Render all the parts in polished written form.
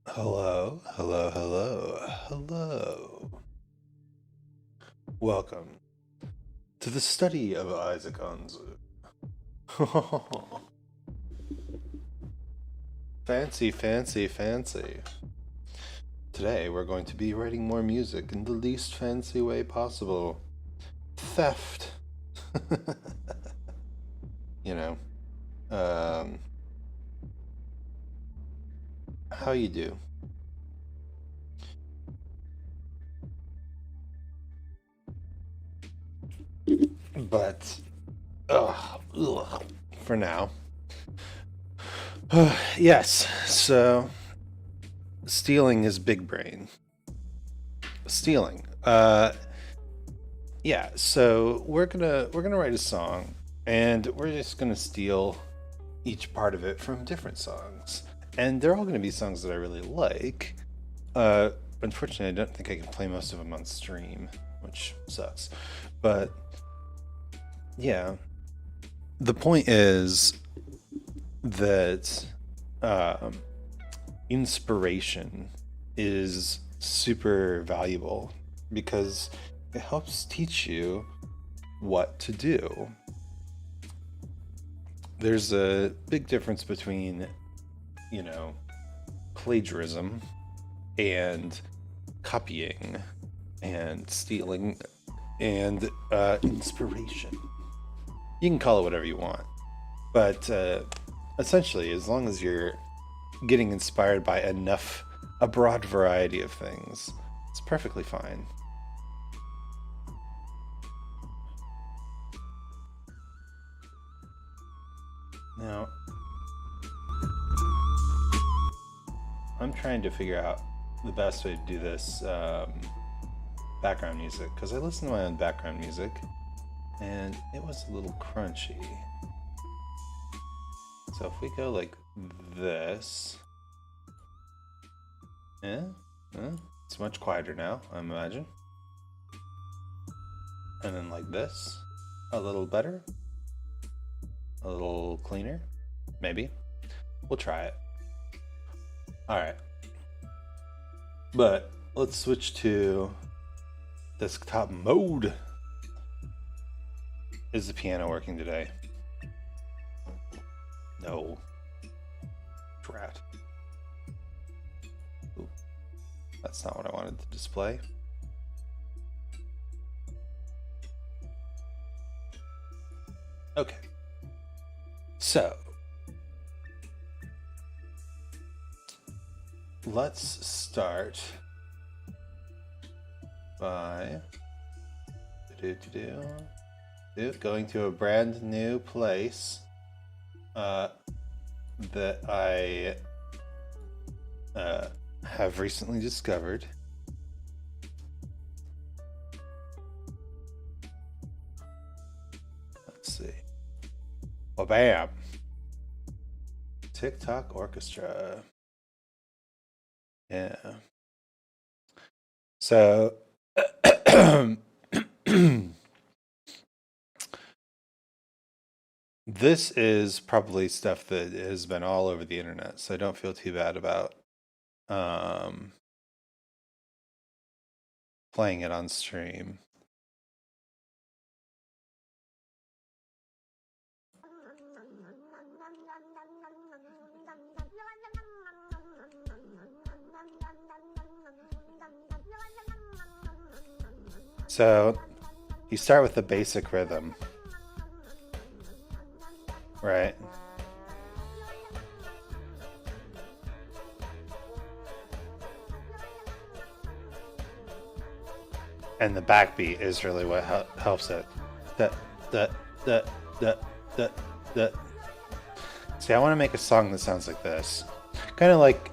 Hello, hello, hello, hello. Welcome to the study of Isaac Anzu. Fancy, fancy, fancy. Today we're going to be writing more music in the least fancy way possible. Theft. you know, um, how you do? But, for now. Yes, so stealing is big brain. Stealing. Yeah, so we're gonna write a song and we're just gonna steal each part of it from different songs. And they're all gonna be songs that I really like. Unfortunately I don't think I can play most of them on stream, which sucks. But yeah. The point is that inspiration is super valuable because it helps teach you what to do. There's a big difference between, plagiarism and copying and stealing and inspiration. You can call it whatever you want, but essentially, as long as you're getting inspired by a broad variety of things, it's perfectly fine. Now, I'm trying to figure out the best way to do this background music, because I listen to my own background music, and it was a little crunchy. So if we go like this, it's much quieter now, I imagine. And then like this, a little better, a little cleaner, maybe. We'll try it. All right, but let's switch to desktop mode. Is the piano working today? No. Drat. Ooh, that's not what I wanted to display. Okay. So, let's start by going to a brand new place that I have recently discovered. Let's see. Oh, bam! TikTok Orchestra. Yeah. So, this is probably stuff that has been all over the internet, so I don't feel too bad about playing it on stream. So, you start with the basic rhythm, right? And the backbeat is really what helps it. See, I want to make a song that sounds like this. Kind of like,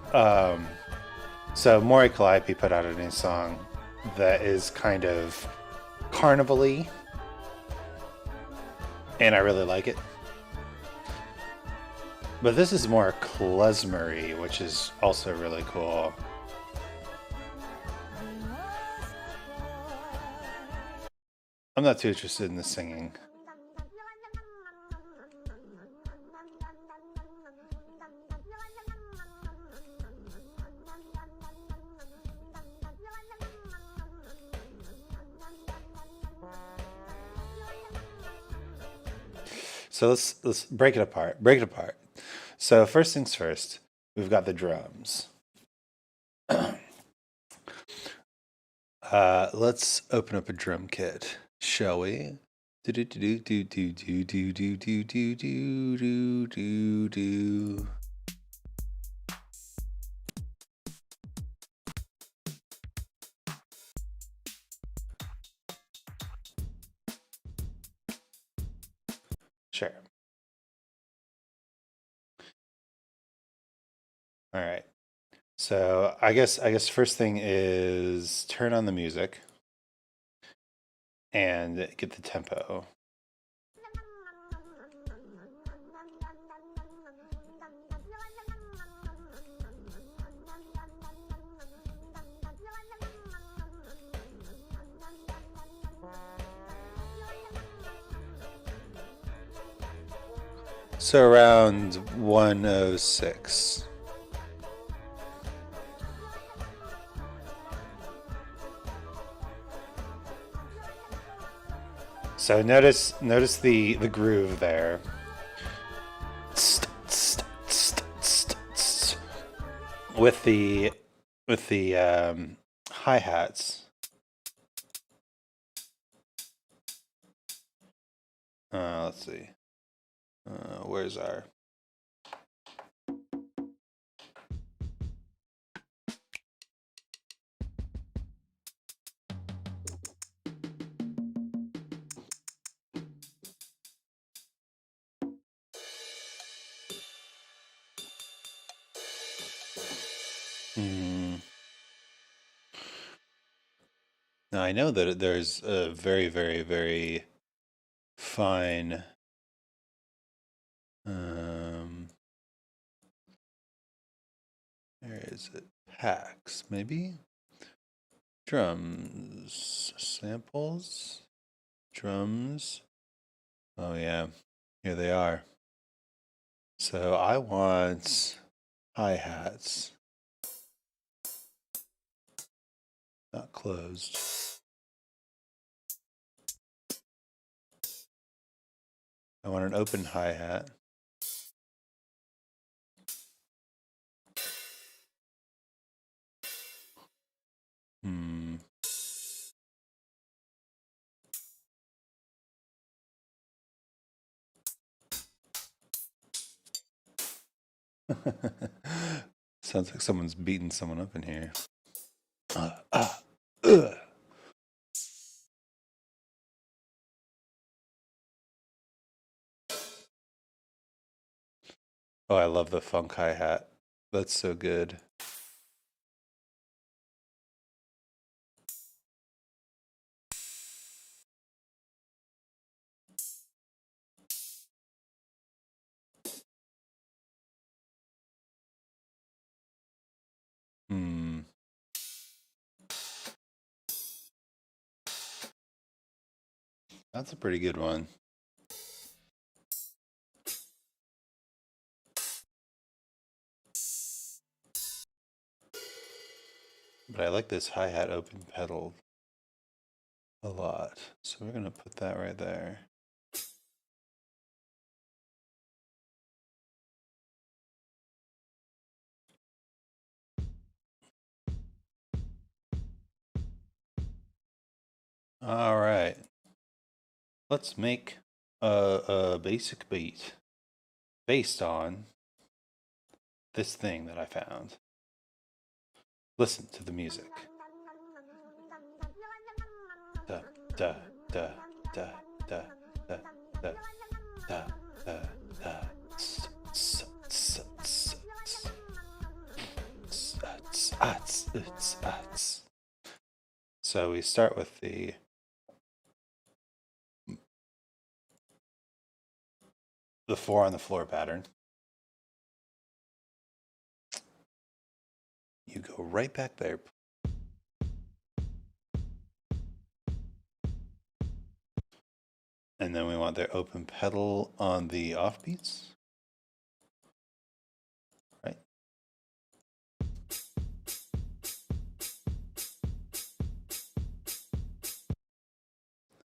so Maury Calliope put out a new song that is kind of carnival-y, and I really like it. But this is more klezmer-y, which is also really cool. I'm not too interested in the singing. So let's break it apart. Break it apart. So first things first, we've got the drums. Let's open up a drum kit, shall we? Do do do do do do do do do do do do do do. Sure. All right. So I guess first thing is turn on the music and get the tempo. So around 106. So notice the groove there. With the hi-hats. Let's see. Where's our Now I know that there's a very, very, very fine where is it? Packs, maybe? Drums samples? Drums. Oh yeah. Here they are. So I want hi-hats. Not closed. I want an open hi-hat. Sounds like someone's beating someone up in here. Oh, I love the funk hi-hat. That's so good. That's a pretty good one. But I like this hi-hat open pedal a lot. So we're going to put that right there. All right. Let's make a basic beat based on this thing that I found. Listen to the music. Da da da da da da da da da da. So we start with the four on the floor pattern. You go right back there. And then we want their open pedal on the offbeats. Right.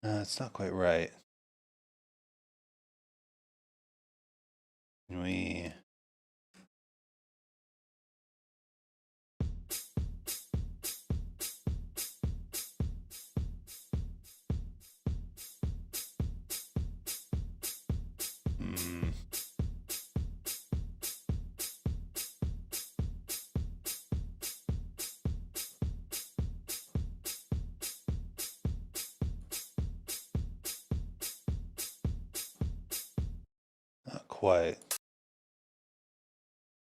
It's not quite right. Can we... Not quite.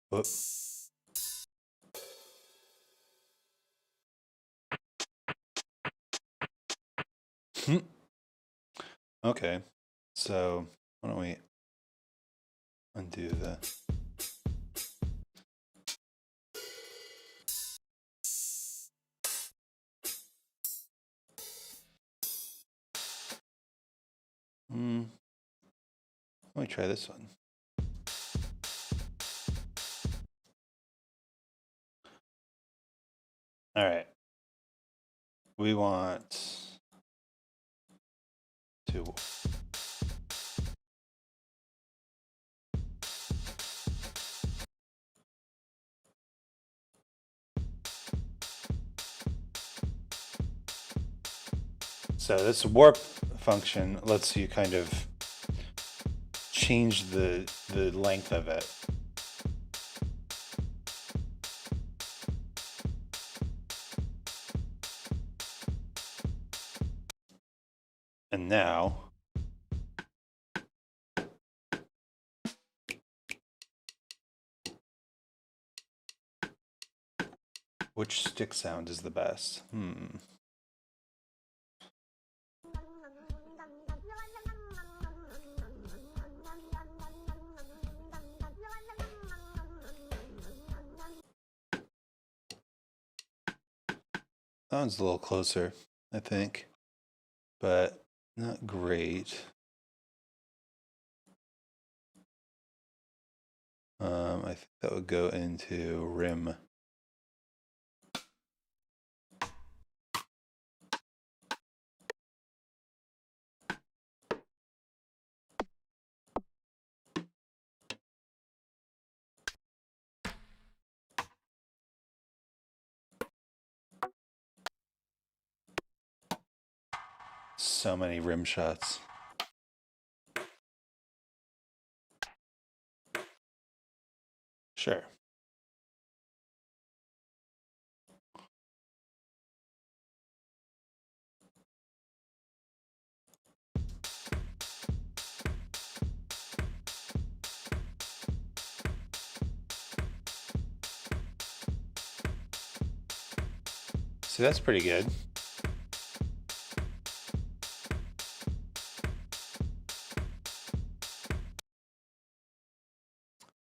Whoop. Okay, so why don't we undo the... Let me try this one. All right. We want to... So this warp function lets you kind of change the length of it. And now which stick sound is the best? That one's a little closer, I think, but not great. I think that would go into rim. So many rim shots. Sure. See, that's pretty good.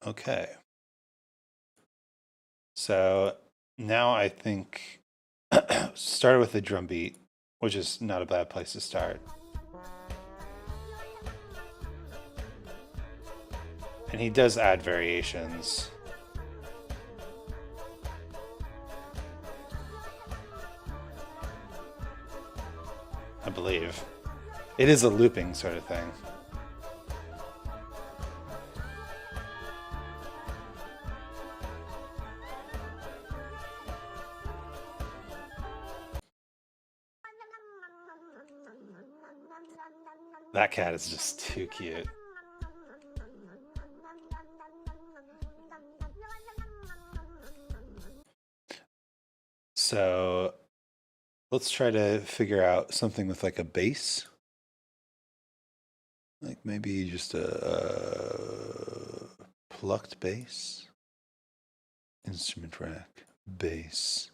Okay. So now I think started with the drum beat, which is not a bad place to start. And he does add variations. I believe. It is a looping sort of thing. That cat is just too cute. So let's try to figure out something with like a bass. Like maybe just a plucked bass. Instrument rack, bass.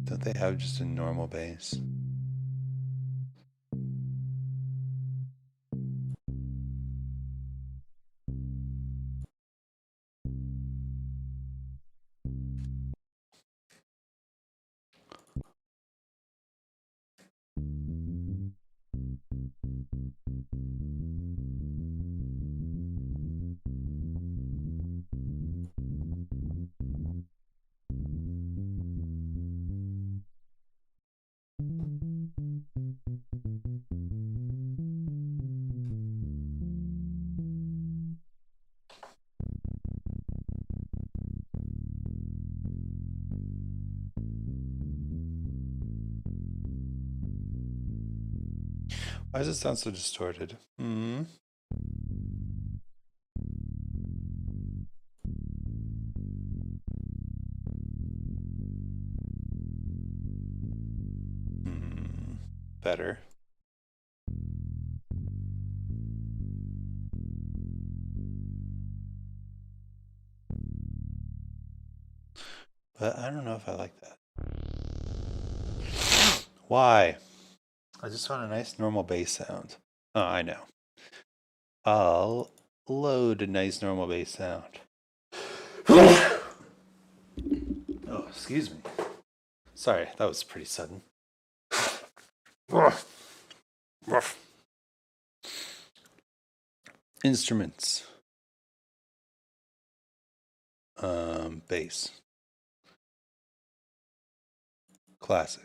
Don't they have just a normal bass? Why does it sound so distorted? Hmm. Better. But I don't know if I like that. Why? I just want a nice normal bass sound. Oh, I know. I'll load a nice normal bass sound. Oh, excuse me. Sorry, that was pretty sudden. Instruments. Bass. Classic.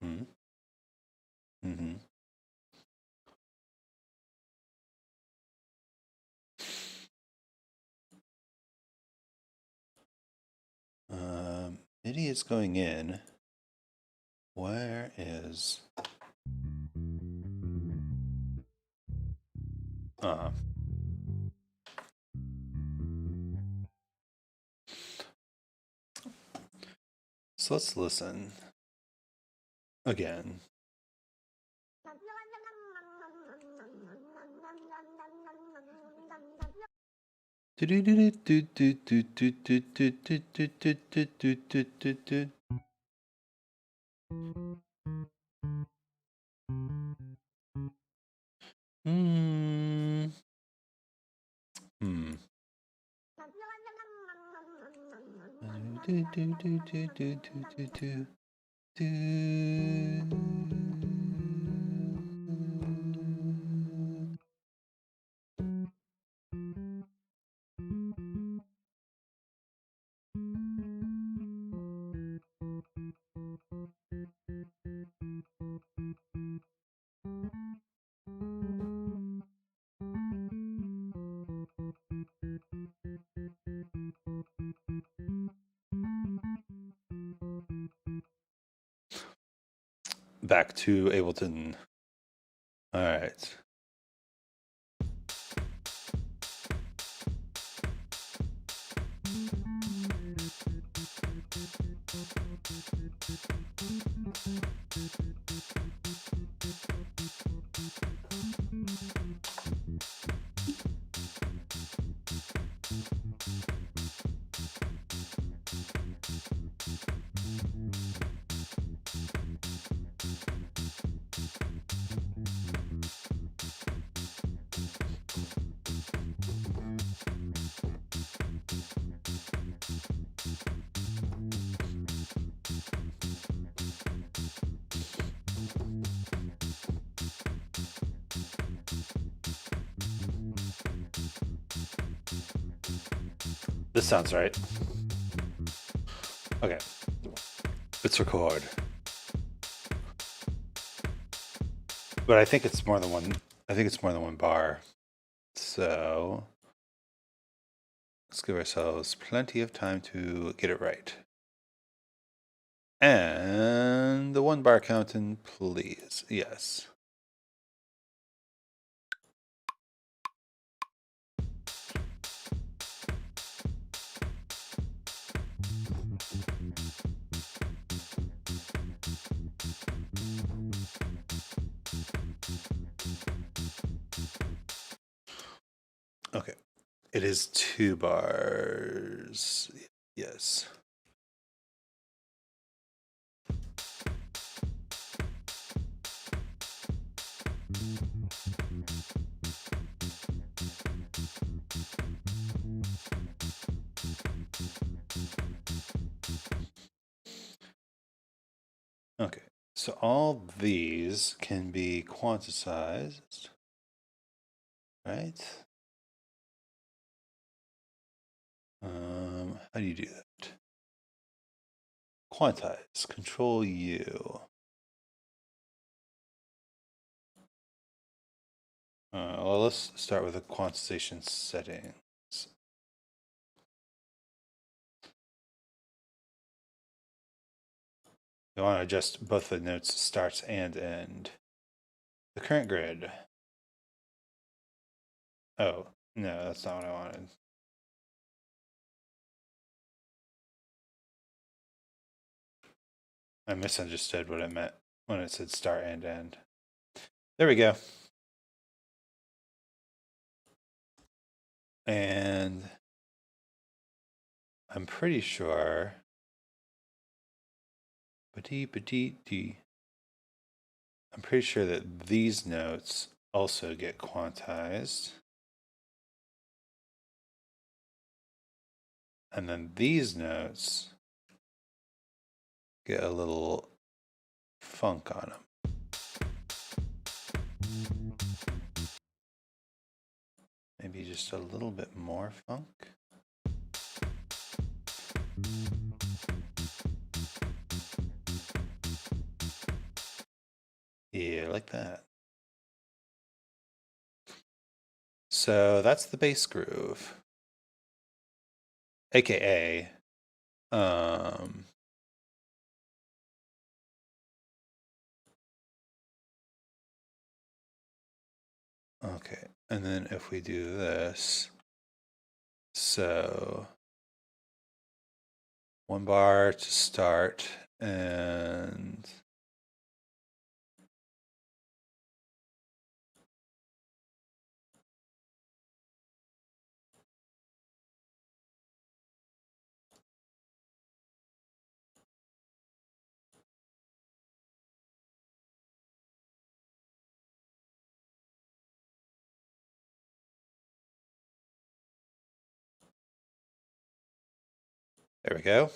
Mm-hmm. Mm-hmm. MIDI is going in. Where is... So let's listen again. Hmm. Hmm. Back to Ableton. All right. This sounds right. Okay. Let's record. But I think it's more than one. I think it's more than one bar. So let's give ourselves plenty of time to get it right. And the one bar counting, please. Yes. Okay. It is 2 bars. Yes. Okay. So all these can be quantized, right? How do you do that? Quantize, Control U. Well, let's start with the quantization settings. We want to adjust both the notes start and end. The current grid. Oh, no, that's not what I wanted. I misunderstood what it meant when it said start and end. There we go. And I'm pretty sure. I'm pretty sure that these notes also get quantized. And then these notes get a little funk on them. Maybe just a little bit more funk. Yeah, like that. So that's the bass groove. AKA, okay, and then if we do this, so 1 bar to start, and there we go.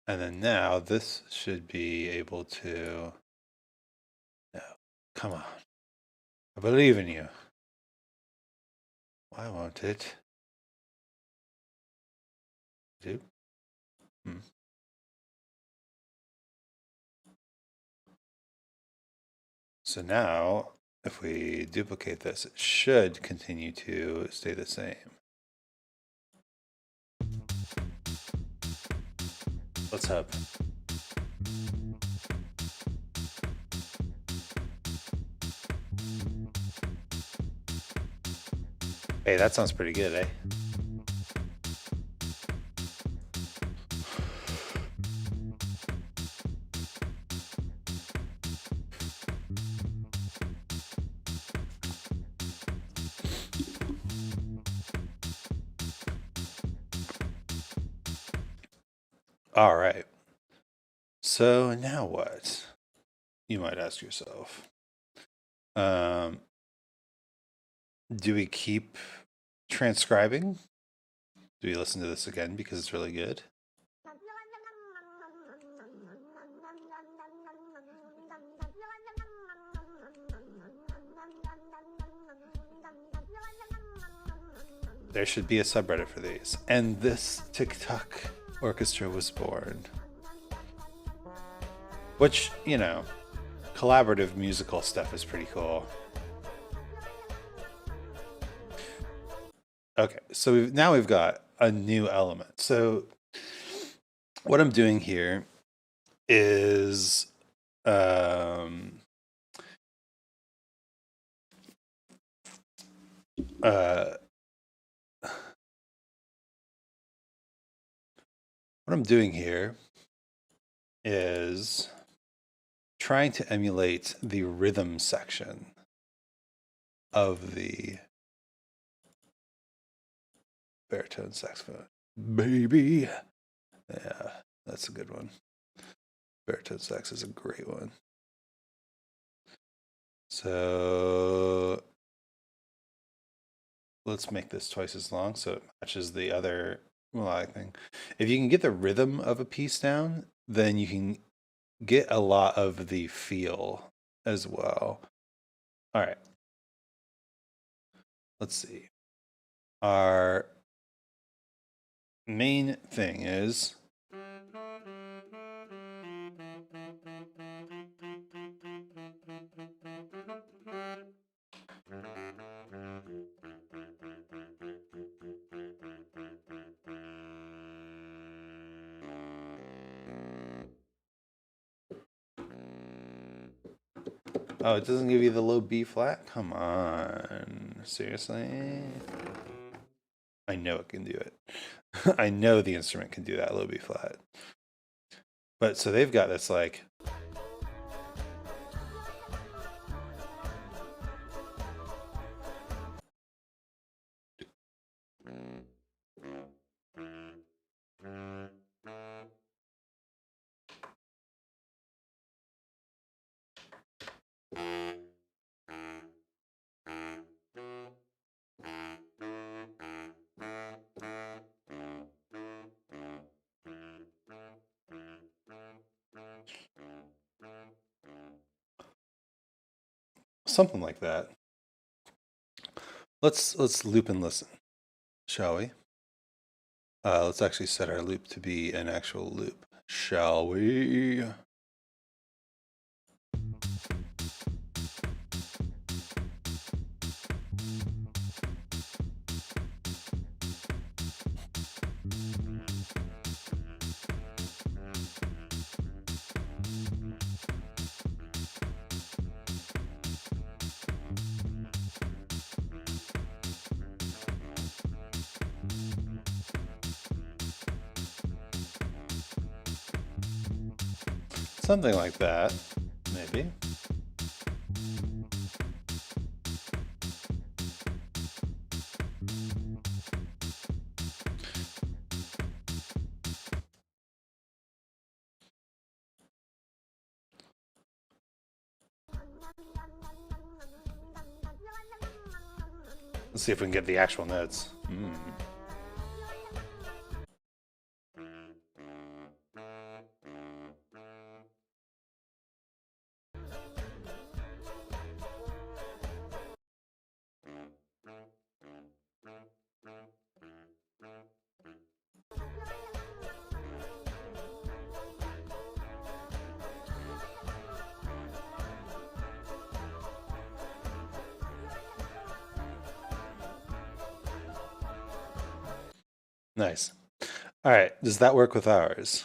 And then now this should be able to, no, come on. I believe in you. Why won't it do? So now, if we duplicate this, it should continue to stay the same. Let's hope. Hey, that sounds pretty good, eh? All right. So now what? You might ask yourself. Do we keep transcribing? Do we listen to this again because it's really good? There should be a subreddit for these. And this TikTok orchestra was born. Which, you know, collaborative musical stuff is pretty cool. Okay, so now we've got a new element. So what I'm doing here is what I'm doing here is trying to emulate the rhythm section of the baritone saxophone. Baby. Yeah, that's a good one. Baritone sax is a great one. So let's make this twice as long so it matches the other melodic thing. If you can get the rhythm of a piece down, then you can get a lot of the feel as well. All right. Let's see. Our main thing is Oh, it doesn't give you the low B flat? Come on. Seriously? I know it can do it. I know the instrument can do that low B flat. But so they've got this like... something like that. Let's loop and listen, shall we? Let's actually set our loop to be an actual loop, shall we? Something like that, maybe. Let's see if we can get the actual notes. Nice. All right, does that work with ours?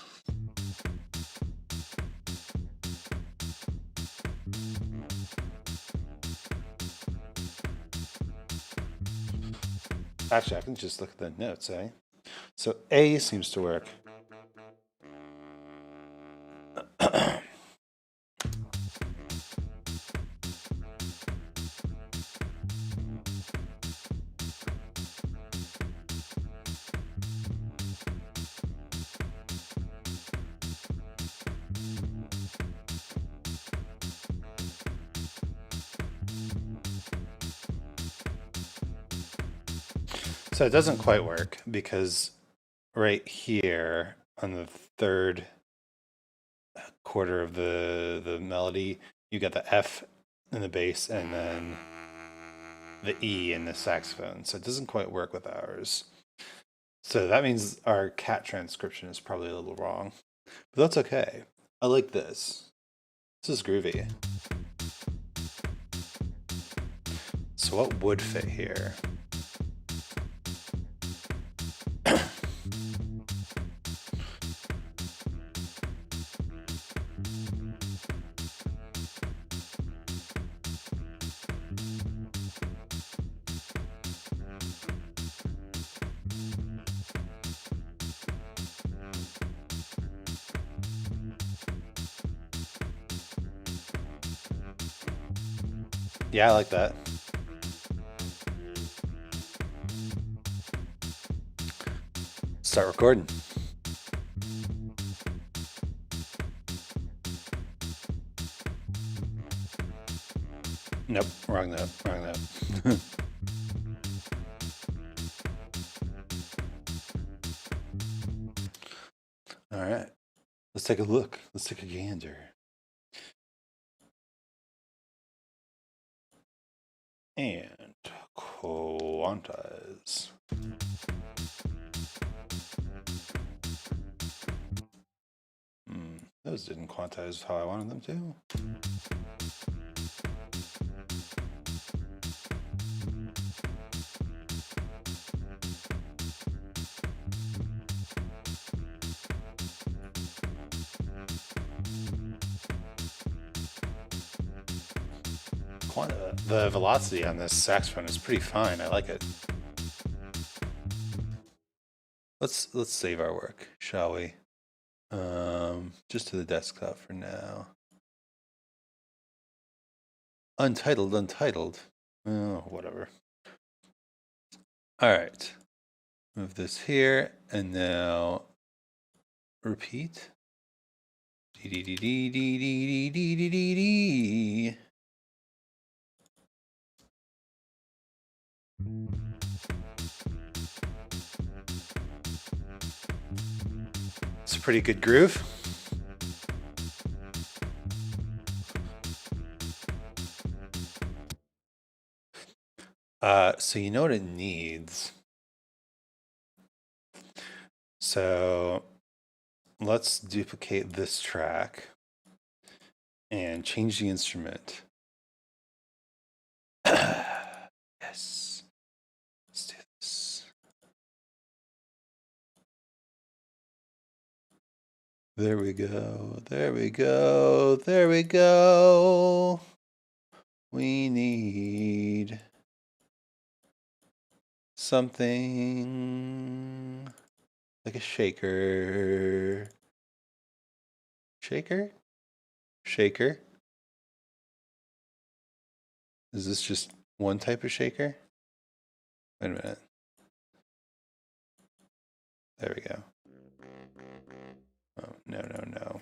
Actually, I can just look at the notes, eh? So A seems to work. So it doesn't quite work because right here on the third quarter of the melody, you got the F in the bass and then the E in the saxophone. So it doesn't quite work with ours. So that means our cat transcription is probably a little wrong. But that's okay. I like this. This is groovy. So what would fit here? Yeah, I like that. Start recording. Nope, wrong note, wrong note. All right, let's take a look. Let's take a gander. And quantize. Those didn't quantize how I wanted them to. the velocity on this saxophone is pretty fine. I like it. Let's save our work, shall we? Just to the desktop for now. Untitled. Oh, whatever. All right. Move this here, and now repeat. Dee dee dee dee dee dee dee dee dee dee. It's a pretty good groove. So you know what it needs. So let's duplicate this track and change the instrument. Yes. Let's do this. There we go. There we go. There we go. We need something like a shaker. Shaker? Shaker? Is this just one type of shaker? Wait a minute. There we go. Oh, no.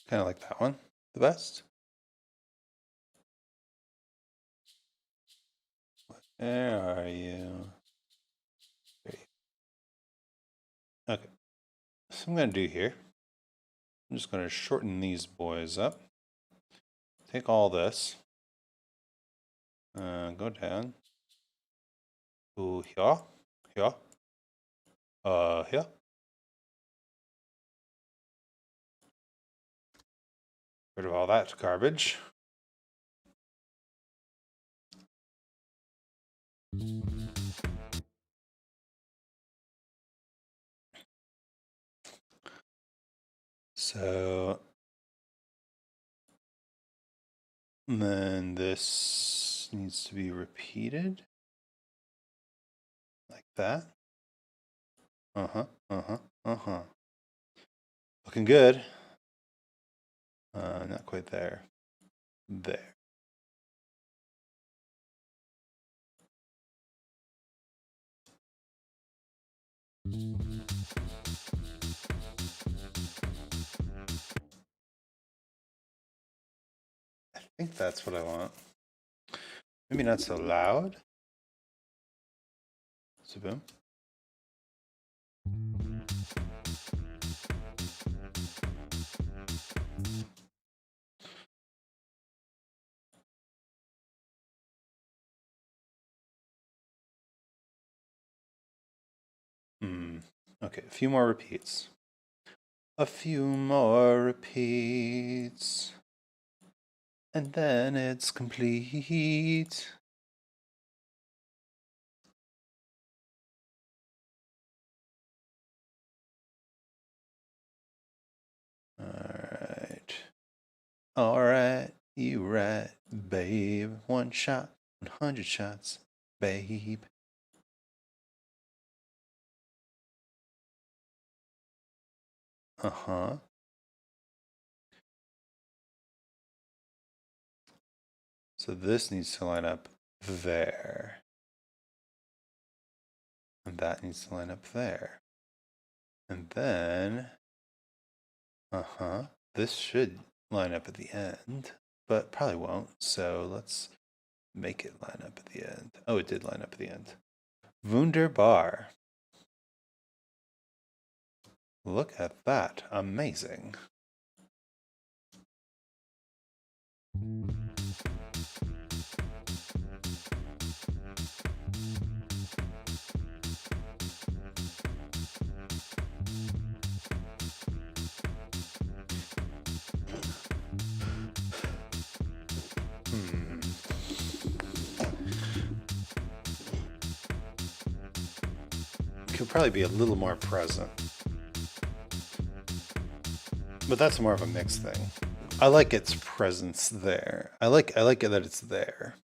Kind of like that one the best. Where are you? Okay. So I'm going to do here. I'm just going to shorten these boys up. Take all this. Go down. To here. Here. Here. Rid of all that garbage. So then this needs to be repeated like that. Looking good. Not quite there. There. I think that's what I want. Maybe not so loud. So boom. Okay, a few more repeats. A few more repeats. And then it's complete. Alright, you right, babe. One shot, 100 shots, babe. So this needs to line up there. And that needs to line up there. And then, this should line up at the end, but probably won't. So let's make it line up at the end. Oh, it did line up at the end. Wunderbar. Look at that. Amazing. Could probably be a little more present. But that's more of a mixed thing. I like its presence there. I like it that it's there.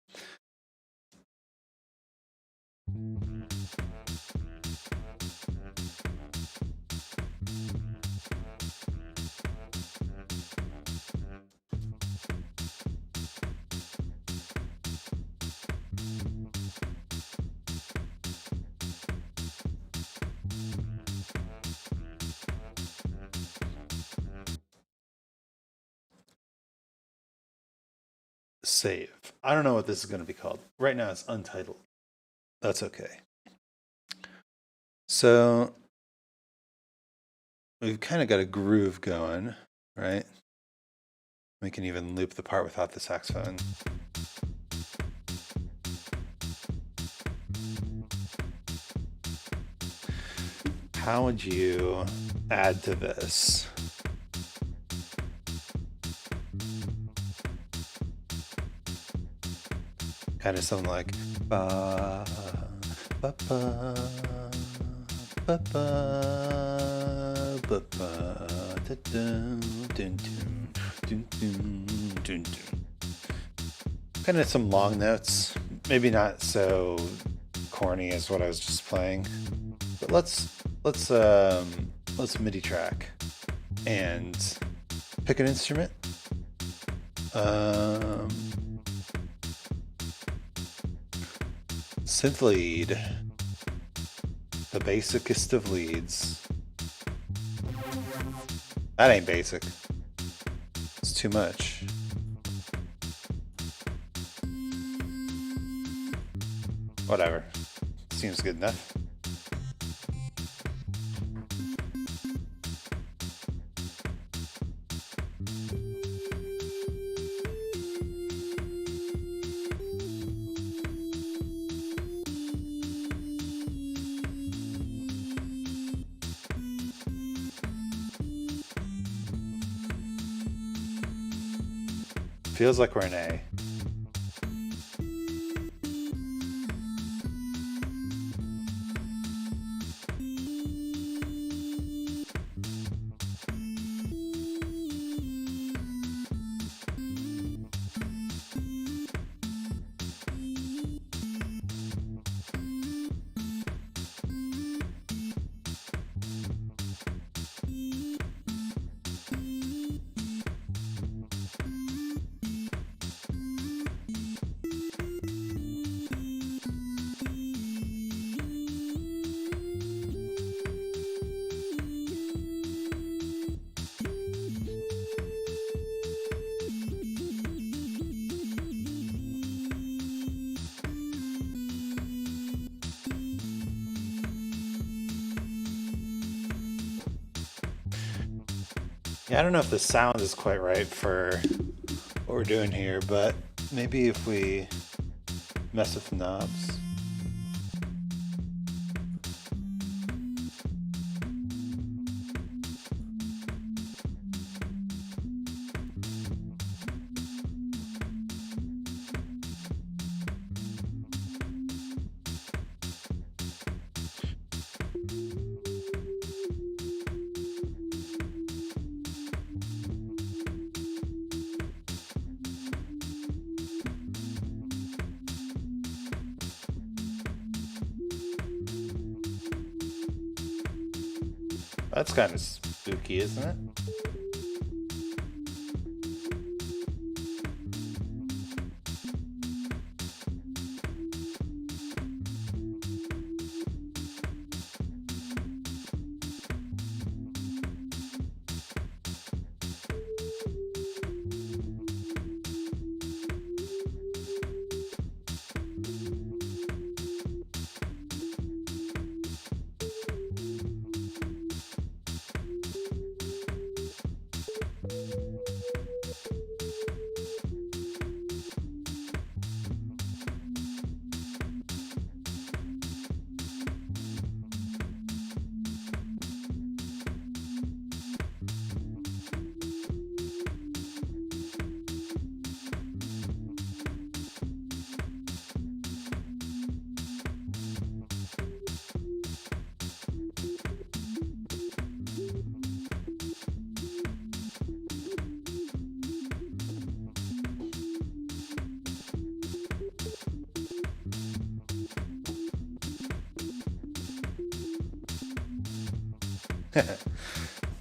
Save. I don't know what this is going to be called. Right now it's untitled. That's okay. So we've kind of got a groove going, right? We can even loop the part without the saxophone. How would you add to this? Kind of something like ba ba ba ba ba ba ba da dun dun dun dun dun dun. Kind of some long notes, maybe not so corny as what I was just playing, but let's MIDI track and pick an instrument. Synth lead, the basicest of leads. That ain't basic. It's too much. Whatever. Seems good enough. Feels like we're in A. Yeah, I don't know if the sound is quite right for what we're doing here, but maybe if we mess with the knobs. That's kind of spooky, isn't it?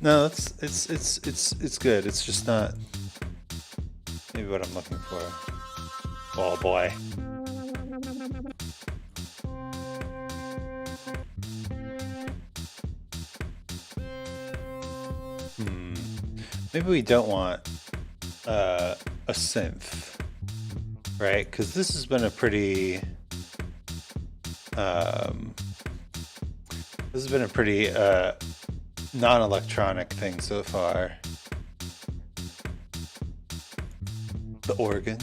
No, it's good. It's just not maybe what I'm looking for. Oh boy. Maybe we don't want a synth, right? Because this has been a pretty non-electronic thing so far. The organ.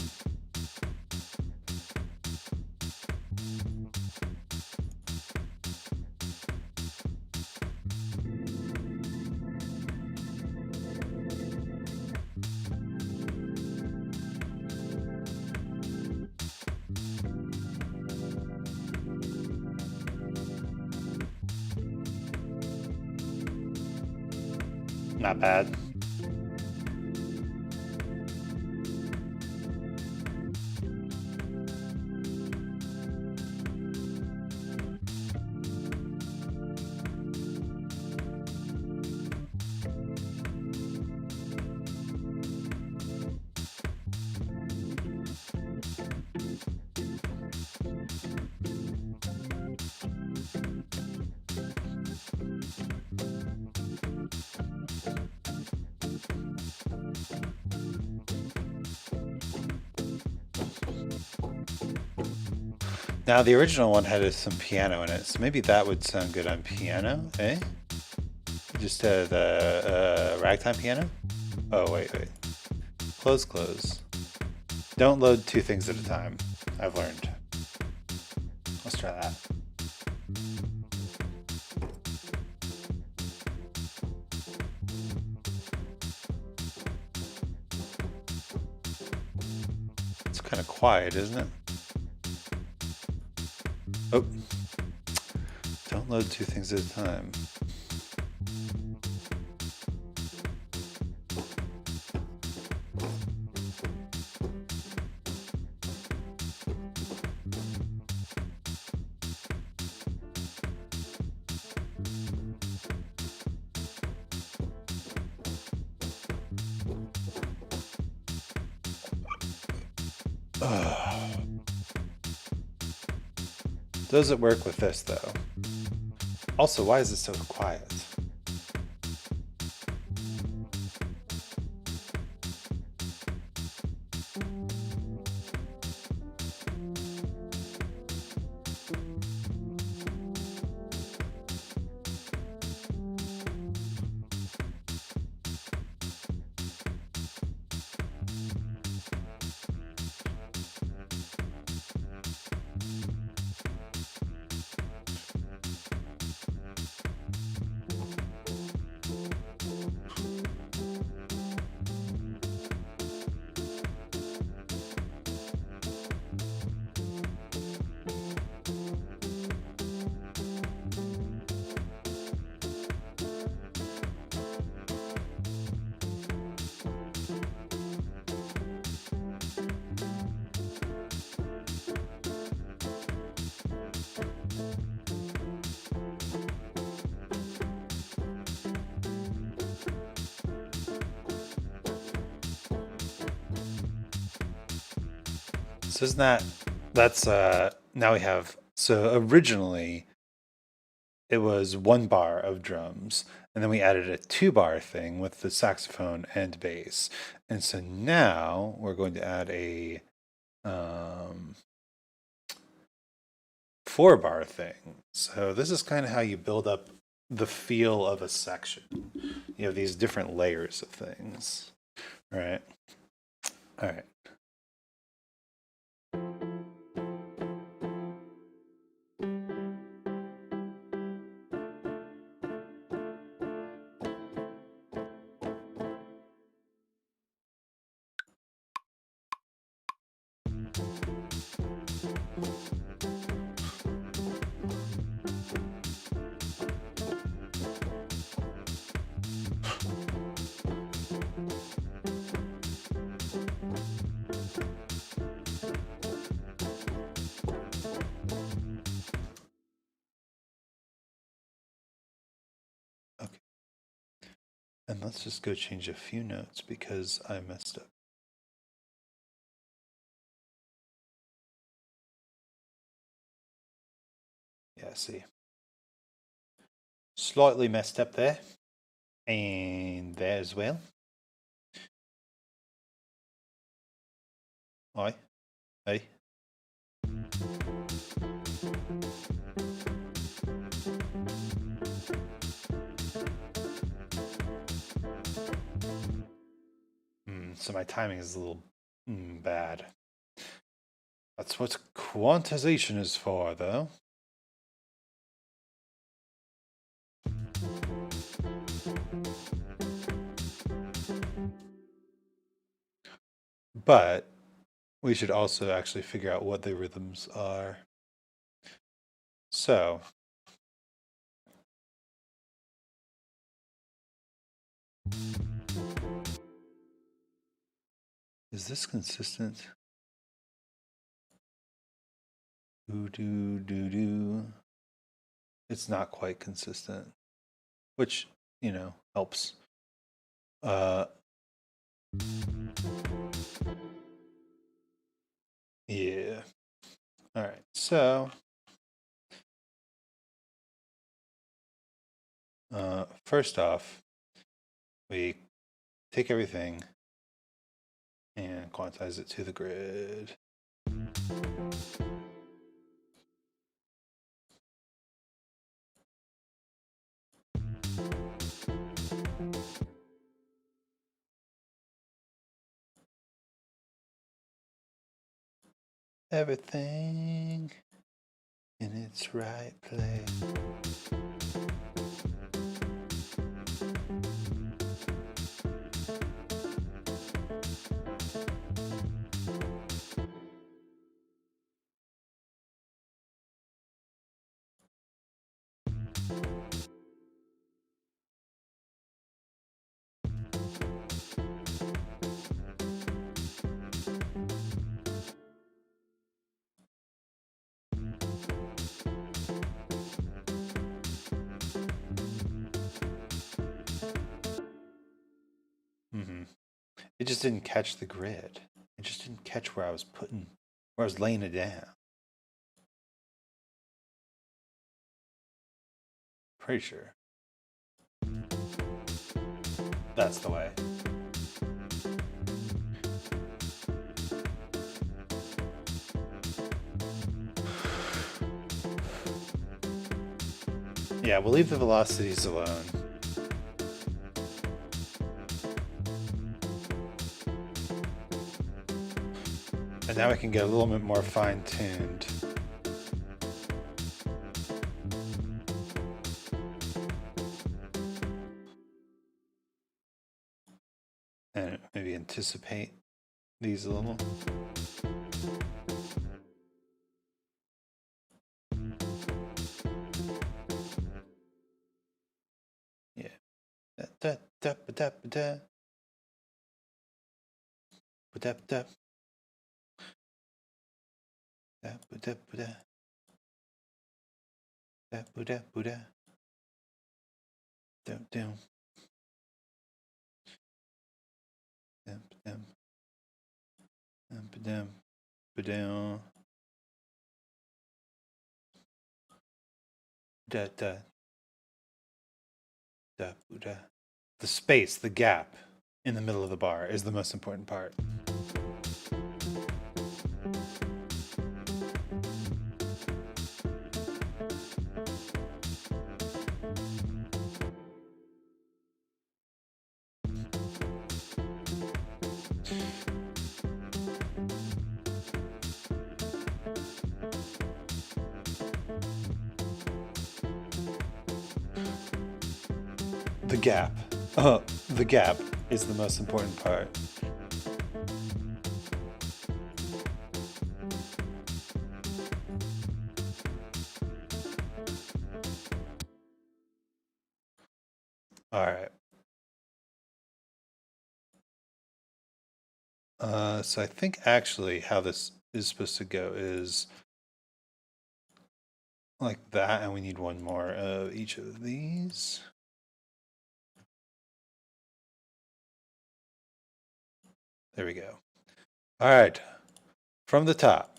Not bad. Now the original one had some piano in it, so maybe that would sound good on piano, eh? Just the ragtime piano? Oh, wait. Close. Don't load two things at a time, I've learned. Let's try that. It's kind of quiet, isn't it? Oh, don't load two things at a time. Does it work with this though? Also, why is it so quiet? So isn't that's now we have, so originally it was 1 bar of drums, and then we added a 2 bar thing with the saxophone and bass. And so now we're going to add a 4 bar thing. So this is kind of how you build up the feel of a section. You have these different layers of things, right? All right. And let's just go change a few notes because I messed up. Yeah, see. Slightly messed up there. And there as well. Aye. Aye. So my timing is a little bad. That's what quantization is for, though. But we should also actually figure out what the rhythms are. So, is this consistent? Do. It's not quite consistent, which, you know, helps. Yeah. All right. So, first off, we take everything and quantize it to the grid. Everything in its right place. It just didn't catch the grid. It just didn't catch where I was laying it down. Pretty sure. That's the way. Yeah, we'll leave the velocities alone. And now we can get a little bit more fine-tuned. And maybe anticipate these a little. Yeah. Da da ba da ba da. Ba da ba da. Da ba da ba da. Da ba da ba da. Dum dum. Dum dum. Dum ba dum. Ba dum. Da da. Da ba da. The space, the gap in the middle of the bar is the most important part. The gap. The gap is the most important part. All right. So I think actually how this is supposed to go is like that, and we need one more of each of these. There we go. All right, from the top.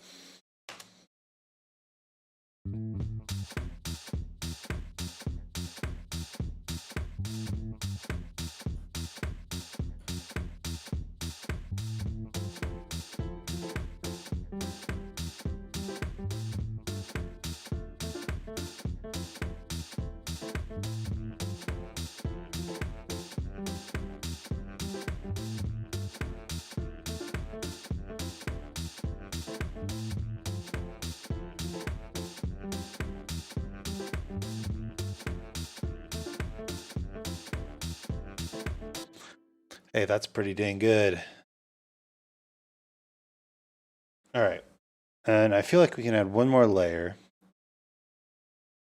Hey, that's pretty dang good. All right. And I feel like we can add one more layer.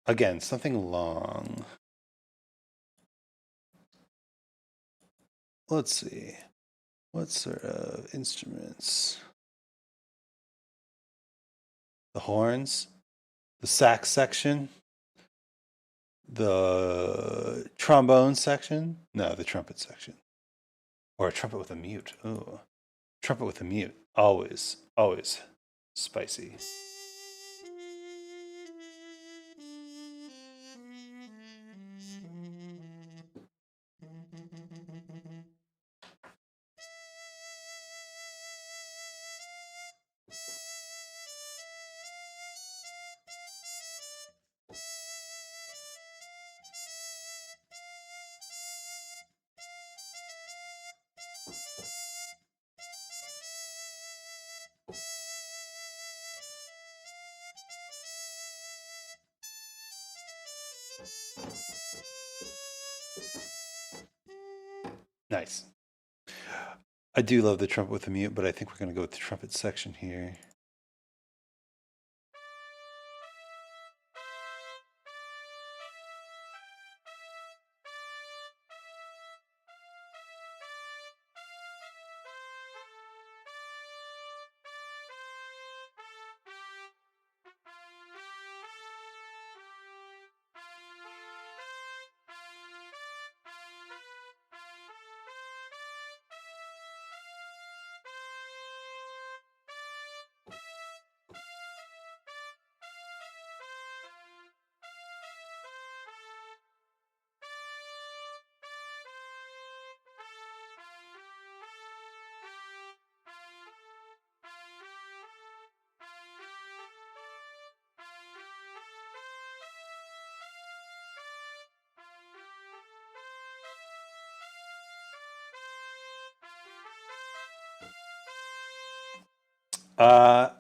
Again, something long. Let's see. What sort of instruments? The horns, the sax section, the trombone section. No, the trumpet section. Or a trumpet with a mute. Ooh. Trumpet with a mute. Always, always spicy. Nice. I do love the trumpet with the mute, but I think we're going to go with the trumpet section here.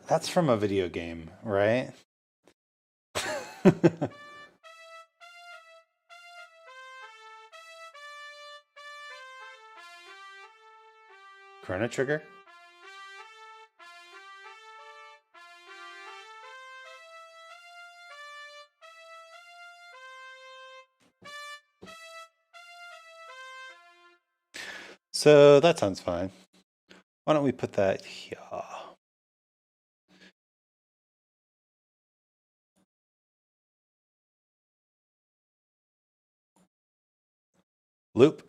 That's from a video game, right? Chrono Trigger? So that sounds fine. Why don't we put that here? Loop.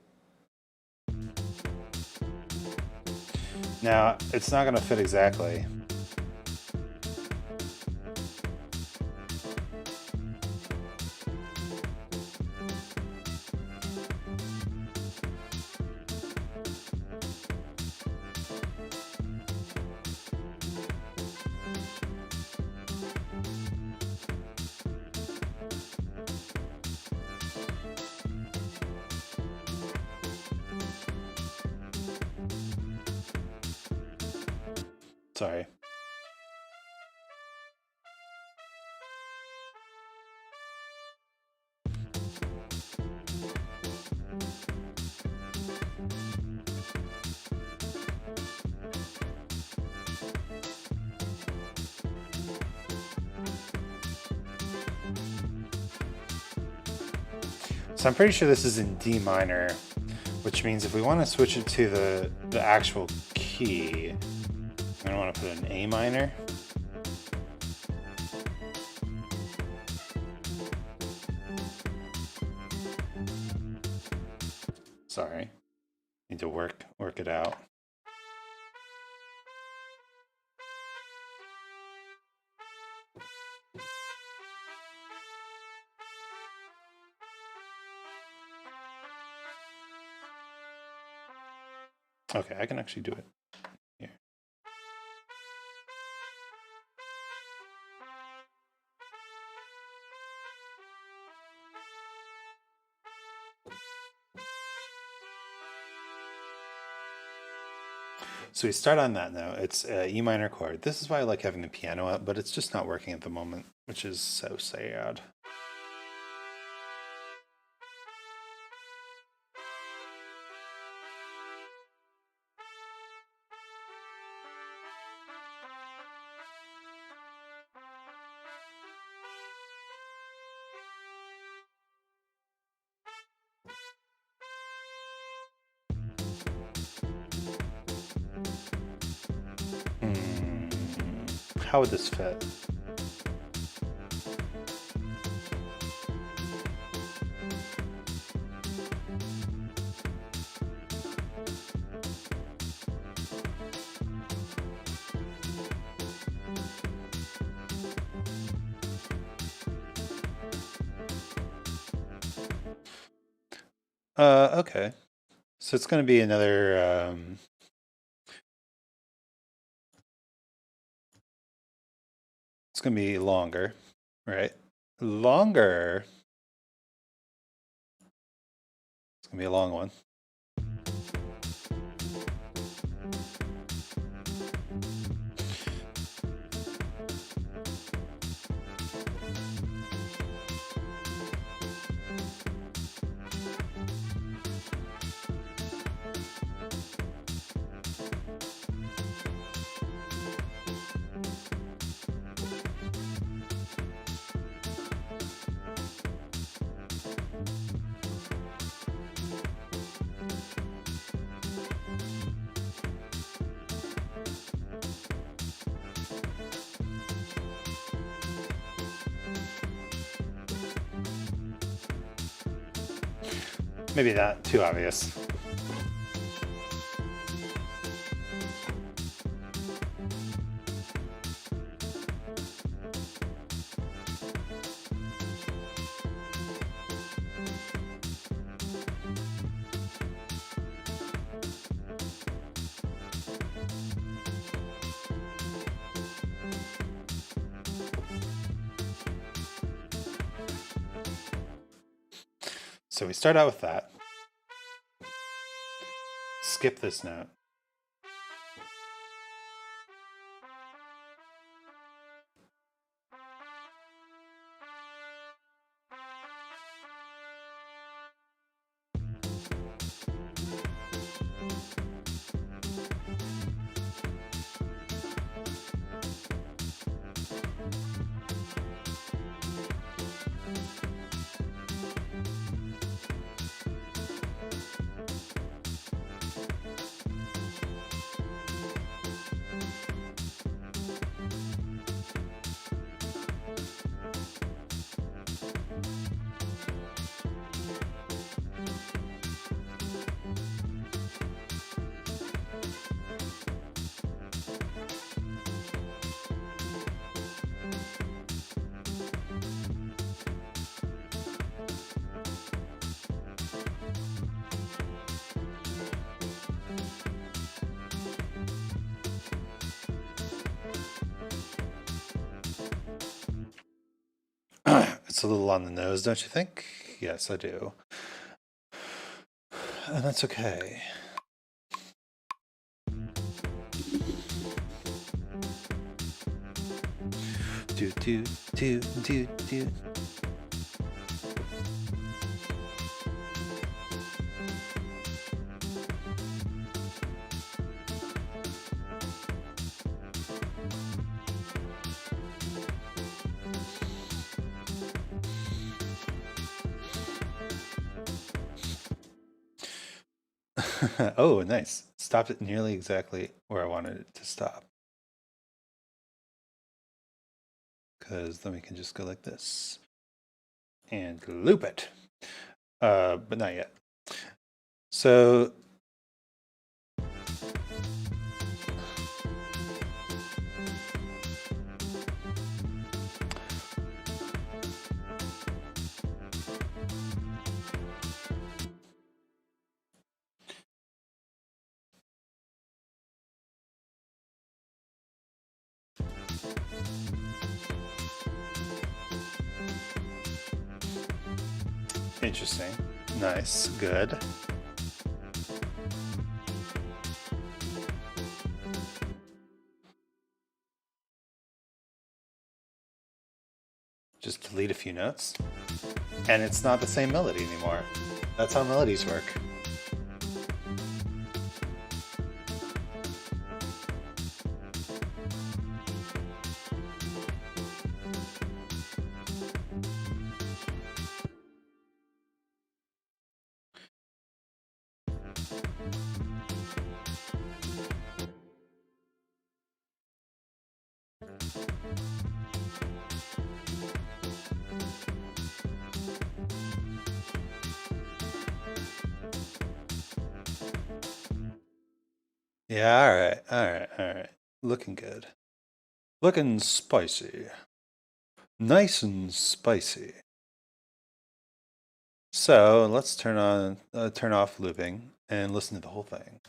Now, it's not going to fit exactly. Sorry. So I'm pretty sure this is in D minor, which means if we want to switch it to the actual key, I'm going to want to put an A minor. Sorry. Need to work it out. Okay, I can actually do it here. So we start on that note. It's a E minor chord. This is why I like having the piano up, but it's just not working at the moment, which is so sad. How would this fit? Okay. So it's going to be another, it's going to be longer, right? Longer. It's going to be a long one. Maybe not too obvious. So we start out with that. Skip this note. It's a little on the nose, don't you think? Yes, I do. And that's okay. Do, do, do, do, do. Oh, nice. Stopped it nearly exactly where I wanted it to stop. Because then we can just go like this and loop it. But not yet. So Interesting. Nice. Good. Just delete a few notes. And it's not the same melody anymore. That's how melodies work. Yeah, alright. Looking good. Looking spicy. Nice and spicy. So let's turn off looping and listen to the whole thing.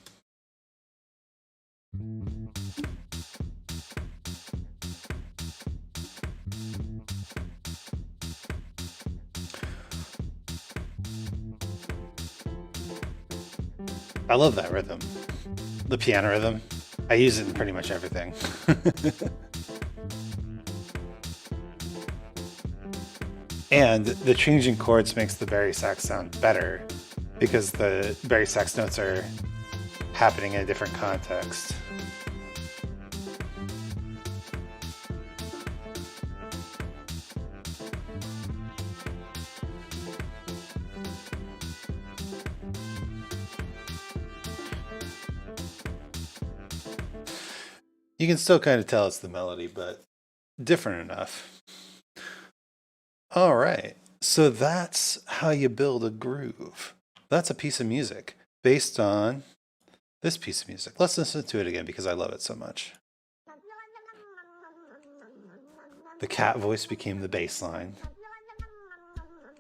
I love that rhythm. The piano rhythm. I use it in pretty much everything. And the changing chords makes the bari sax sound better because the bari sax notes are happening in a different context. You can still kind of tell it's the melody, but different enough. All right, so that's how you build a groove. That's a piece of music based on this piece of music. Let's listen to it again because I love it so much. The cat voice became the bass line.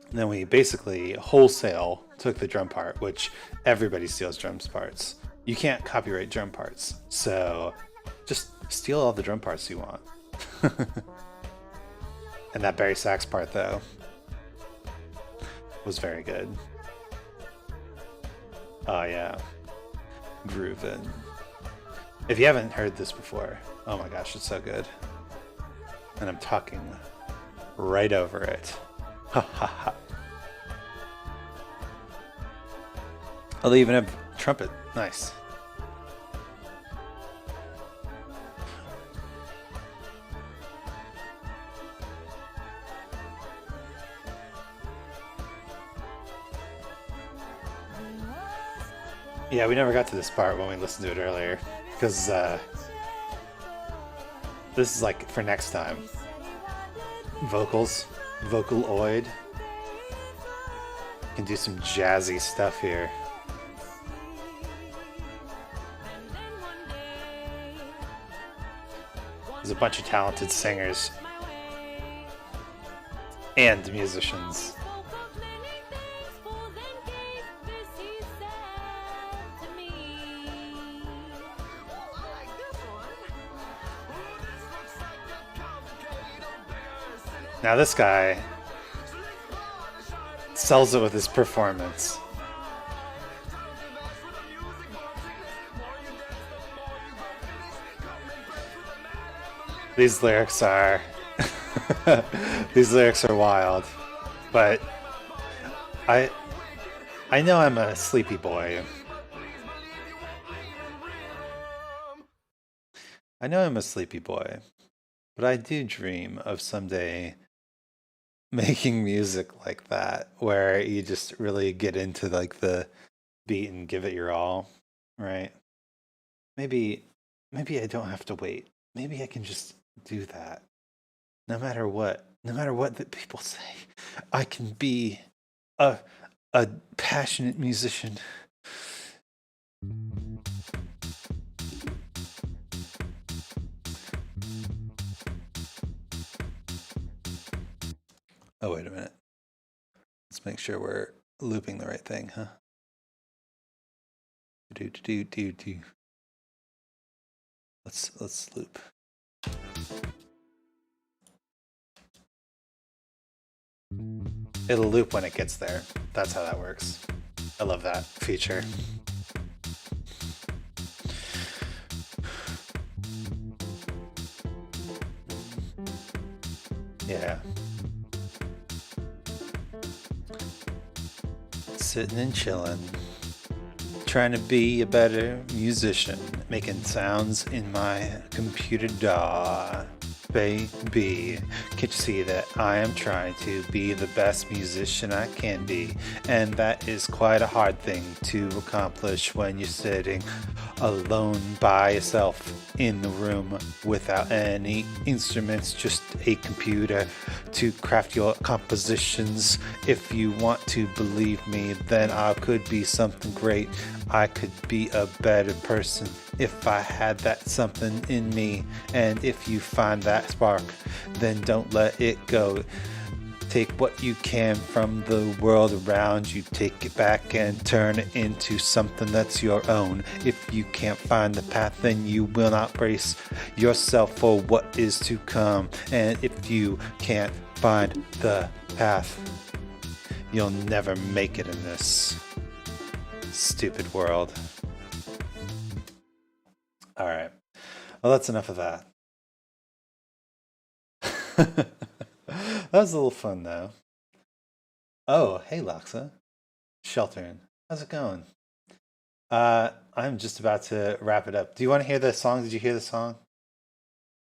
And then we basically wholesale took the drum part, which everybody steals drum parts. You can't copyright drum parts, so just steal all the drum parts you want. And that bari sax part, though, was very good. Oh, yeah. Groovin'. If you haven't heard this before, oh my gosh, it's so good. And I'm talking right over it. Ha ha ha. Oh, they even have trumpet. Nice. Yeah, we never got to this part when we listened to it earlier, because this is like for next time. Vocals, vocaloid. Can do some jazzy stuff here. There's a bunch of talented singers and musicians. Now this guy sells it with his performance. These lyrics are these lyrics are wild, but I know I'm a sleepy boy. I know I'm a sleepy boy, but I do dream of someday making music like that, where you just really get into like the beat and give it your all, right? Maybe I don't have to wait. Maybe I can just do that. No matter what that people say, I can be a passionate musician. Oh, wait a minute. Let's make sure we're looping the right thing, huh? Do. Let's loop. It'll loop when it gets there. That's how that works. I love that feature. Yeah. Sitting and chilling. Trying to be a better musician. Making sounds in my computer DAW. Baby, can't you see that I am trying to be the best musician I can be? And that is quite a hard thing to accomplish when you're sitting alone by yourself in the room without any instruments, just a computer to craft your compositions. If you want to believe me, then I could be something great. I could be a better person if I had that something in me. And if you find that spark, then don't let it go. Take what you can from the world around you, take it back and turn it into something that's your own. If you can't find the path, then you will not brace yourself for what is to come. And if you can't find the path, you'll never make it in this stupid world. All right. Well, that's enough of that. That was a little fun, though. Oh, hey, Loxa. Sheltering. How's it going? I'm just about to wrap it up. Do you want to hear the song? Did you hear the song?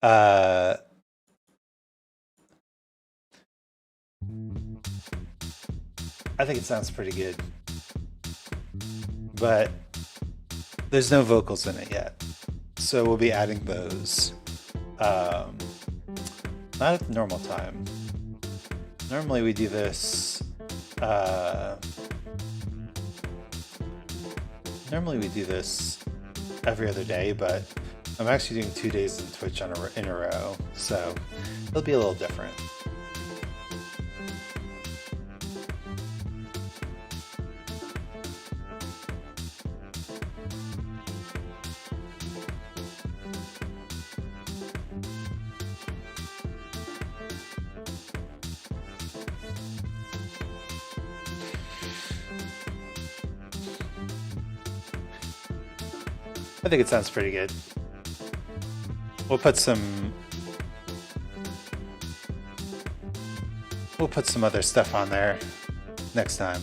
Uh, I think it sounds pretty good, but there's no vocals in it yet. So we'll be adding those. Um, Not at the normal time. Normally we do this. Normally we do this every other day, but I'm actually doing 2 days in Twitch in a row, so it'll be a little different. I think it sounds pretty good. We'll put some other stuff on there next time.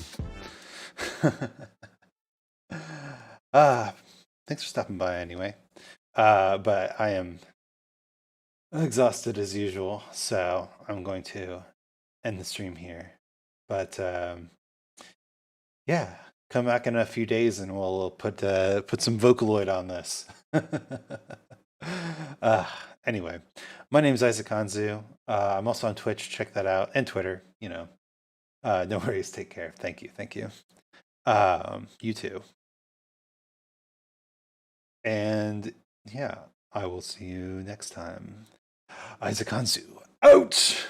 Thanks for stopping by anyway. But I am exhausted as usual, so I'm going to end the stream here. But yeah, come back in a few days and we'll put some vocaloid on this. Anyway, my name is Isaac Anzu. I'm also on Twitch. Check that out, and Twitter. You know, no worries. Take care. Thank you. Thank you. You too. And yeah, I will see you next time. Isaac Anzu out.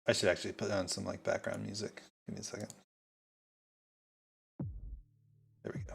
I should actually put on some like background music. Give me a second. There we go.